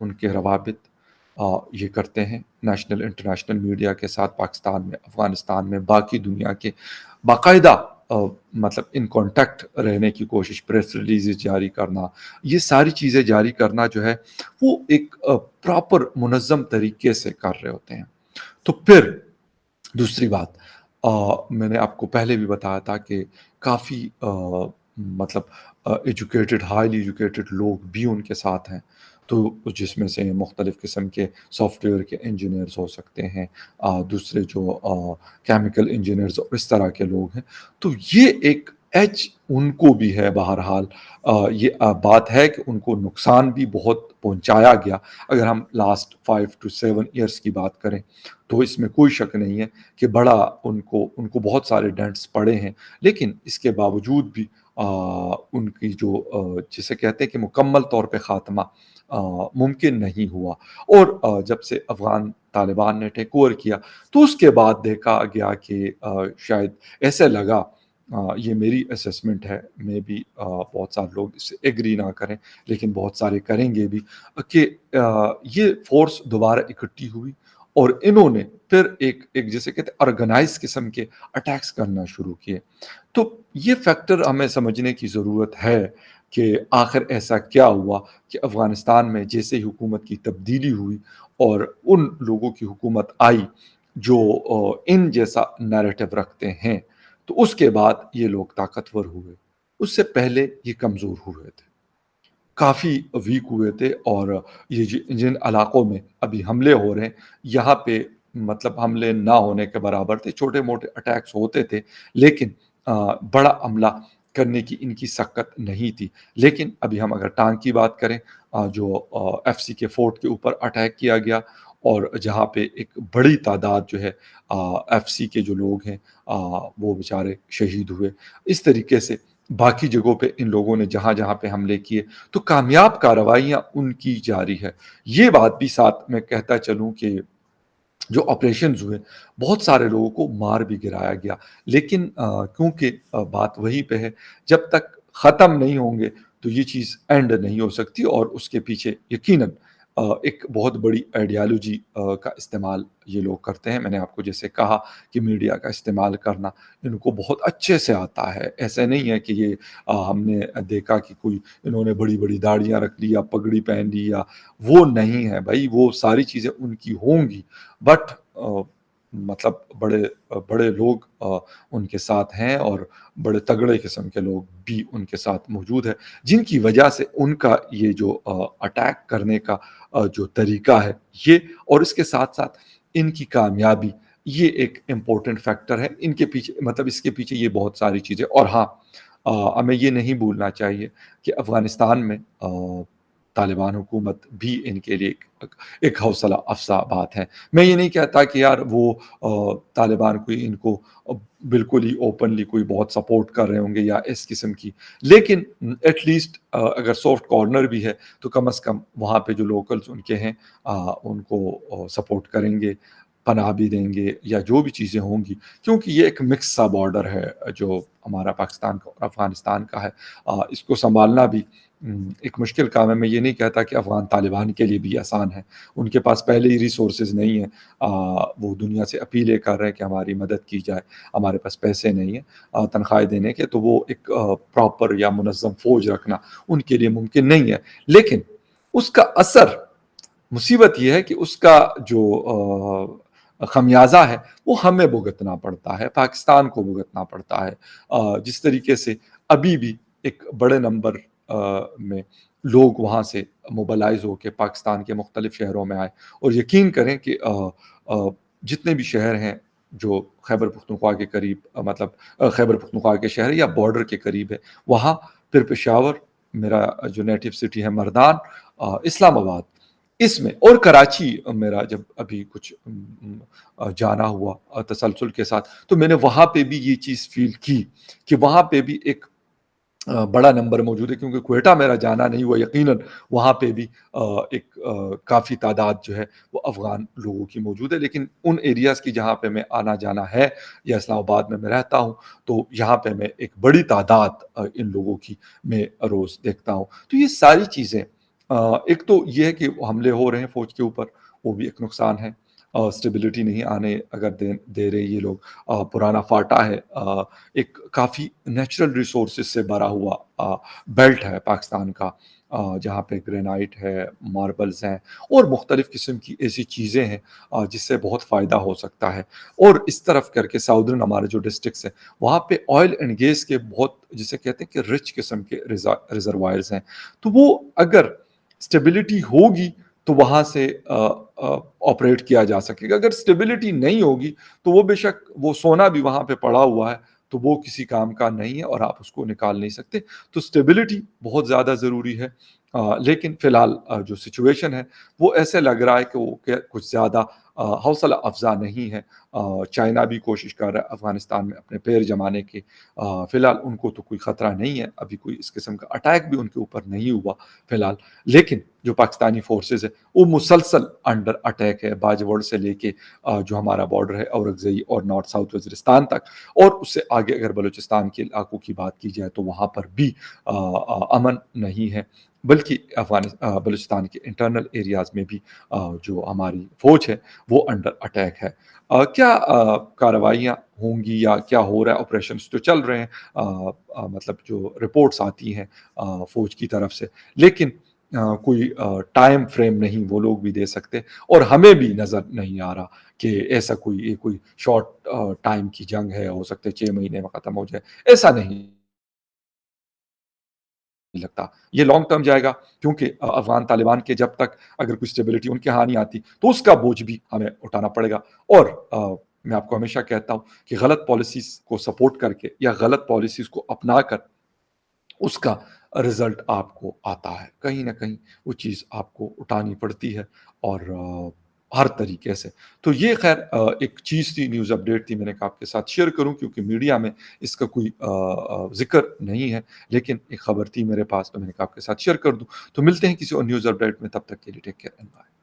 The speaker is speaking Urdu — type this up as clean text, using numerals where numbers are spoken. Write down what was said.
ان کے روابط یہ کرتے ہیں نیشنل انٹرنیشنل میڈیا کے ساتھ، پاکستان میں، افغانستان میں، باقی دنیا کے، باقاعدہ مطلب ان کانٹیکٹ رہنے کی کوشش، پریس ریلیزز جاری کرنا، یہ ساری چیزیں جاری کرنا جو ہے وہ ایک پراپر منظم طریقے سے کر رہے ہوتے ہیں۔ تو پھر دوسری بات، میں نے آپ کو پہلے بھی بتایا تھا کہ کافی مطلب ایجوکیٹڈ، ہائیلی ایجوکیٹڈ لوگ بھی ان کے ساتھ ہیں، تو جس میں سے مختلف قسم کے سافٹ ویئر کے انجینئرز ہو سکتے ہیں، دوسرے جو کیمیکل انجینئرز اور اس طرح کے لوگ ہیں۔ تو یہ ایک ایج ان کو بھی ہے بہرحال، یہ بات ہے کہ ان کو نقصان بھی بہت پہنچایا گیا۔ اگر ہم لاسٹ 5 to 7 ایئرس کی بات کریں تو اس میں کوئی شک نہیں ہے کہ بڑا ان کو بہت سارے ڈینٹس پڑے ہیں، لیکن اس کے باوجود بھی ان کی جو جسے کہتے ہیں کہ مکمل طور پہ خاتمہ ممکن نہیں ہوا۔ اور جب سے افغان طالبان نے ٹیک اوور کیا تو اس کے بعد دیکھا گیا کہ شاید ایسے لگا، یہ میری اسیسمنٹ ہے، میں بھی بہت سارے لوگ اس سے ایگری نہ کریں لیکن بہت سارے کریں گے بھی، کہ یہ فورس دوبارہ اکٹھی ہوئی اور انہوں نے پھر ایک جیسے کہتے ہیں آرگنائز قسم کے اٹیکس کرنا شروع کیے۔ تو یہ فیکٹر ہمیں سمجھنے کی ضرورت ہے کہ آخر ایسا کیا ہوا کہ افغانستان میں جیسے ہی حکومت کی تبدیلی ہوئی اور ان لوگوں کی حکومت آئی جو ان جیسا نیریٹو رکھتے ہیں، تو اس کے بعد یہ لوگ طاقتور ہوئے، اس سے پہلے یہ کمزور ہوئے تھے، کافی ویک ہوئے تھے۔ اور یہ جن علاقوں میں ابھی حملے ہو رہے ہیں، یہاں پہ مطلب حملے نہ ہونے کے برابر تھے، چھوٹے موٹے اٹیکس ہوتے تھے لیکن بڑا حملہ کرنے کی ان کی سکت نہیں تھی۔ لیکن ابھی ہم اگر ٹانگ کی بات کریں، جو ایف سی کے فورٹ کے اوپر اٹیک کیا گیا اور جہاں پہ ایک بڑی تعداد جو ہے ایف سی کے جو لوگ ہیں وہ بیچارے شہید ہوئے، اس طریقے سے باقی جگہوں پہ ان لوگوں نے جہاں جہاں پہ حملے کیے تو کامیاب کارروائیاں ان کی جاری ہے۔ یہ بات بھی ساتھ میں کہتا چلوں کہ جو آپریشنز ہوئے بہت سارے لوگوں کو مار بھی گرایا گیا، لیکن کیونکہ بات وہیں پہ ہے، جب تک ختم نہیں ہوں گے تو یہ چیز اینڈ نہیں ہو سکتی، اور اس کے پیچھے یقیناً ایک بہت بڑی آئیڈیالوجی کا استعمال یہ لوگ کرتے ہیں۔ میں نے آپ کو جیسے کہا کہ میڈیا کا استعمال کرنا ان کو بہت اچھے سے آتا ہے، ایسے نہیں ہے کہ یہ ہم نے دیکھا کہ کوئی انہوں نے بڑی بڑی داڑیاں رکھ لی یا پگڑی پہن لی، یا وہ نہیں ہے بھائی، وہ ساری چیزیں ان کی ہوں گی، بٹ مطلب بڑے بڑے لوگ ان کے ساتھ ہیں، اور بڑے تگڑے قسم کے لوگ بھی ان کے ساتھ موجود ہے، جن کی وجہ سے ان کا یہ جو اٹیک کرنے کا جو طریقہ ہے یہ، اور اس کے ساتھ ساتھ ان کی کامیابی، یہ ایک امپورٹنٹ فیکٹر ہے ان کے پیچھے، مطلب اس کے پیچھے یہ بہت ساری چیزیں۔ اور ہاں، ہمیں یہ نہیں بھولنا چاہیے کہ افغانستان میں طالبان حکومت بھی ان کے لیے ایک حوصلہ افزا بات ہے۔ میں یہ نہیں کہتا کہ یار وہ طالبان کوئی ان کو بالکل ہی اوپنلی کوئی بہت سپورٹ کر رہے ہوں گے یا اس قسم کی، لیکن ایٹ لیسٹ اگر سافٹ کارنر بھی ہے تو کم از کم وہاں پہ جو لوکلز ان کے ہیں ان کو سپورٹ کریں گے، پناہ بھی دیں گے یا جو بھی چیزیں ہوں گی، کیونکہ یہ ایک مکس سا بارڈر ہے جو ہمارا پاکستان کا اور افغانستان کا ہے۔ اس کو سنبھالنا بھی ایک مشکل کام ہے۔ میں یہ نہیں کہتا کہ افغان طالبان کے لیے بھی آسان ہے، ان کے پاس پہلے ہی ریسورسز نہیں ہیں، وہ دنیا سے اپیلیں کر رہے ہیں کہ ہماری مدد کی جائے، ہمارے پاس پیسے نہیں ہیں تنخواہیں دینے کے، تو وہ ایک پراپر یا منظم فوج رکھنا ان کے لیے ممکن نہیں ہے، لیکن اس کا اثر، مصیبت یہ ہے کہ اس کا جو خمیازہ ہے وہ ہمیں بھگتنا پڑتا ہے، پاکستان کو بھگتنا پڑتا ہے، جس طریقے سے ابھی بھی ایک بڑے نمبر میں لوگ وہاں سے موبلائز ہو کے پاکستان کے مختلف شہروں میں آئے، اور یقین کریں کہ جتنے بھی شہر ہیں جو خیبر پختونخوا کے قریب، مطلب خیبر پختونخوا کے شہر یا بارڈر کے قریب ہے، وہاں پھر پشاور، میرا جو نیٹو سٹی ہے مردان، اسلام آباد، اس میں، اور کراچی میرا جب ابھی کچھ جانا ہوا تسلسل کے ساتھ، تو میں نے وہاں پہ بھی یہ چیز فیل کی کہ وہاں پہ بھی ایک بڑا نمبر موجود ہے، کیونکہ کوئٹہ میرا جانا نہیں ہوا، یقیناً وہاں پہ بھی ایک کافی تعداد جو ہے وہ افغان لوگوں کی موجود ہے، لیکن ان ایریاز کی جہاں پہ میں آنا جانا ہے یا اسلام آباد میں رہتا ہوں، تو یہاں پہ میں ایک بڑی تعداد ان لوگوں کی میں روز دیکھتا ہوں۔ تو یہ ساری چیزیں ایک تو یہ ہے کہ حملے ہو رہے ہیں فوج کے اوپر، وہ بھی ایک نقصان ہے۔ اسٹیبلٹی نہیں آنے اگر دے رہے یہ لوگ۔ پرانا فاٹا ہے، ایک کافی نیچرل ریسورسز سے بھرا ہوا بیلٹ ہے پاکستان کا، جہاں پہ گرینائٹ ہے، ماربلز ہیں اور مختلف قسم کی ایسی چیزیں ہیں جس سے بہت فائدہ ہو سکتا ہے۔ اور اس طرف کر کے ساؤدرن ہمارے جو ڈسٹرکٹس ہیں، وہاں پہ آئل اینڈ گیس کے بہت، جسے کہتے ہیں کہ رچ قسم کے ریزروائرز ہیں۔ تو وہ اگر اسٹیبلٹی ہوگی تو وہاں سے آپریٹ کیا جا سکے گا۔ اگر اسٹیبلٹی نہیں ہوگی تو وہ بے شک وہ سونا بھی وہاں پہ پڑا ہوا ہے، تو وہ کسی کام کا نہیں ہے اور آپ اس کو نکال نہیں سکتے۔ تو اسٹیبلٹی بہت زیادہ ضروری ہے۔ لیکن فی الحال جو سچویشن ہے وہ ایسے لگ رہا ہے کہ وہ کچھ زیادہ حوصلہ افزا نہیں ہے۔ چائنا بھی کوشش کر رہا ہے افغانستان میں اپنے پیر جمانے کی۔ فی الحال ان کو تو کوئی خطرہ نہیں ہے، ابھی کوئی اس قسم کا اٹیک بھی ان کے اوپر نہیں ہوا فی الحال۔ لیکن جو پاکستانی فورسز ہے وہ مسلسل انڈر اٹیک ہے، باجوڑ سے لے کے جو ہمارا بارڈر ہے اورگزئی اور نارتھ ساؤتھ وزیرستان تک، اور اس سے آگے اگر بلوچستان کے علاقوں کی بات کی جائے تو وہاں پر بھی امن نہیں ہے، بلکہ بلوچستان کے انٹرنل ایریاز میں بھی جو ہماری فوج ہے وہ انڈر اٹیک ہے۔ کیا کارروائیاں ہوں گی یا کیا ہو رہا ہے؟ آپریشنز تو چل رہے ہیں، مطلب جو رپورٹس آتی ہیں فوج کی طرف سے، لیکن کوئی ٹائم فریم نہیں وہ لوگ بھی دے سکتے، اور ہمیں بھی نظر نہیں آ رہا کہ ایسا کوئی شارٹ ٹائم کی جنگ ہے، ہو سکتا ہے 6 مہینے میں ختم ہو جائے، ایسا نہیں لگتا۔ یہ لانگ ٹرم جائے گا، کیونکہ افغان طالبان کے جب تک اگر کوئی اسٹیبلٹی ان کے ہاں نہیں آتی تو اس کا بوجھ بھی ہمیں اٹھانا پڑے گا۔ اور میں آپ کو ہمیشہ کہتا ہوں کہ غلط پالیسیز کو سپورٹ کر کے یا غلط پالیسیز کو اپنا کر اس کا رزلٹ آپ کو آتا ہے، کہیں نہ کہیں وہ چیز آپ کو اٹھانی پڑتی ہے، اور ہر طریقے سے۔ تو یہ خیر ایک چیز تھی، نیوز اپڈیٹ تھی، میں نے کہا آپ کے ساتھ شیئر کروں، کیونکہ میڈیا میں اس کا کوئی ذکر نہیں ہے، لیکن ایک خبر تھی میرے پاس تو میں نے کہا آپ کے ساتھ شیئر کر دوں۔ تو ملتے ہیں کسی اور نیوز اپڈیٹ میں، تب تک کے لیے ٹیک کیئر اینڈ بائے۔